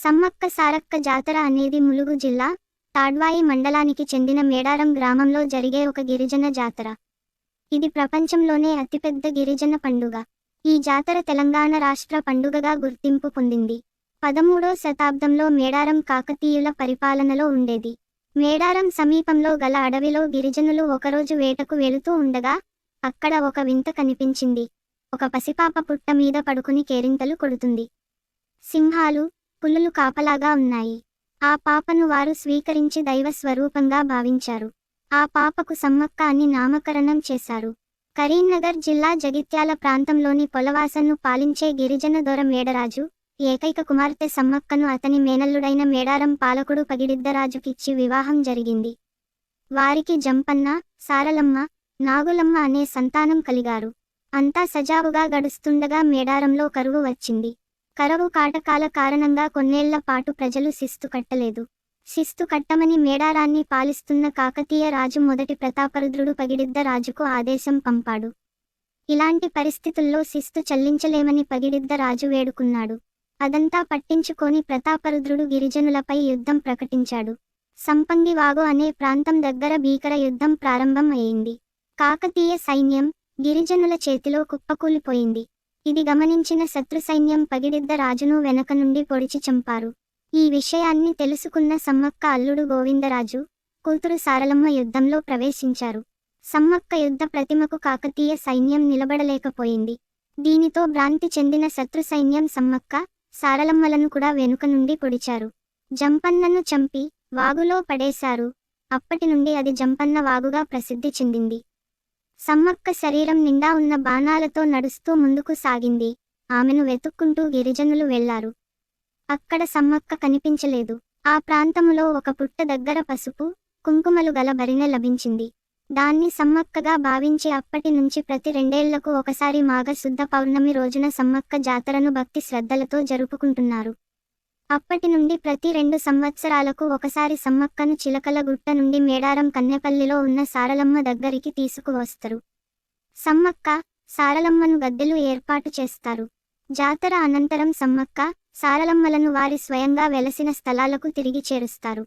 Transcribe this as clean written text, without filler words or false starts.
సమ్మక్క సారక్క జాతర అనేది ములుగు జిల్లా తాడ్వాయి మండలానికి చెందిన మేడారం గ్రామంలో జరిగే ఒక గిరిజన జాతర. ఇది ప్రపంచంలోనే అతిపెద్ద గిరిజన పండుగ. ఈ జాతర తెలంగాణ రాష్ట్ర పండుగగా గుర్తింపు పొందింది. 13వ శతాబ్దంలో మేడారం కాకతీయుల పరిపాలనలో ఉండేది. మేడారం సమీపంలో గల అడవిలో గిరిజనులు ఒకరోజు వేటకు వెళుతూ ఉండగా అక్కడ ఒక వింత కనిపించింది. ఒక పసిపాప పుట్ట మీద పడుకుని కేరింతలు కొడుతుంది. సింహాలు, పులులు కాపలాగా ఉన్నాయి. ఆ పాపను వారు స్వీకరించి దైవ స్వరూపంగా భావించారు. ఆ పాపకు సమ్మక్క అని నామకరణం చేశారు. కరీంనగర్ జిల్లా జగిత్యాల ప్రాంతంలోని పొలవాసన్ను పాలించే గిరిజన దొర మేడరాజు ఏకైక కుమార్తె సమ్మక్కను అతని మేనల్లుడైన మేడారం పాలకుడు పగిడిద్దరాజుకిచ్చి వివాహం జరిగింది. వారికి జంపన్న, సారలమ్మ, నాగులమ్మ అనే సంతానం కలిగారు. అంతా సజావుగా గడుస్తుండగా మేడారంలో కరువు వచ్చింది. కరువు కాటకాల కారణంగా కొన్నేళ్ల పాటు ప్రజలు శిస్తు కట్టలేదు. శిస్తు కట్టమని మేడారాన్ని పాలిస్తున్న కాకతీయ రాజు మొదటి ప్రతాపరుద్రుడు పగిడిద్దరాజుకు ఆదేశం పంపాడు. ఇలాంటి పరిస్థితుల్లో శిస్తు చెల్లించలేమని పగిడిద్దరాజు వేడుకున్నాడు. అదంతా పట్టించుకొని ప్రతాపరుద్రుడు గిరిజనులపై యుద్ధం ప్రకటించాడు. సంపంగి వాగు అనే ప్రాంతం దగ్గర భీకర యుద్ధం ప్రారంభం అయింది. కాకతీయ సైన్యం గిరిజనుల చేతిలో కుప్పకూలిపోయింది. ఇది గమనించిన శత్రు సైన్యం పగిడిద్దరాజును వెనక నుండి పొడిచి చంపారు. ఈ విషయాన్ని తెలుసుకున్న సమ్మక్క అల్లుడు గోవిందరాజు, కూతురు సారలమ్మ యుద్ధంలో ప్రవేశించారు. సమ్మక్క యుద్ధ ప్రతిమకు కాకతీయ సైన్యం నిలబడలేకపోయింది. దీనితో భ్రాంతి చెందిన శత్రు సైన్యం సమ్మక్క, సారలమ్మలను కూడా వెనుక నుండి పొడిచారు. జంపన్నను చంపి వాగులో పడేశారు. అప్పటి నుండి అది జంపన్న వాగుగా ప్రసిద్ధి చెందింది. సమ్మక్క శరీరం నిండా ఉన్న బాణాలతో నడుస్తూ ముందుకు సాగింది. ఆమెను వెతుక్కుంటూ గిరిజనులు వెళ్లారు. అక్కడ సమ్మక్క కనిపించలేదు. ఆ ప్రాంతములో ఒక పుట్ట దగ్గర పసుపు, కుంకుమలు గల బరినె లభించింది. దాన్ని సమ్మక్కగా భావించి అప్పటి నుంచి ప్రతి 2 ఏళ్లకు ఒకసారి మాఘశుద్ధ పౌర్ణమి రోజున సమ్మక్క జాతరను భక్తి శ్రద్ధలతో జరుపుకుంటున్నారు. అప్పటి నుండి ప్రతి 2 సంవత్సరాలకు ఒకసారి సమ్మక్కను చిలకల గుట్ట నుండి మేడారం కన్నెపల్లిలో ఉన్న సారలమ్మ దగ్గరికి తీసుకువస్తారు. సమ్మక్క, సారలమ్మను గద్దెలు ఏర్పాటు చేస్తారు. జాతర అనంతరం సమ్మక్క, సారలమ్మలను వారి స్వయంగా వెలసిన స్థలాలకు తిరిగి చేరుస్తారు.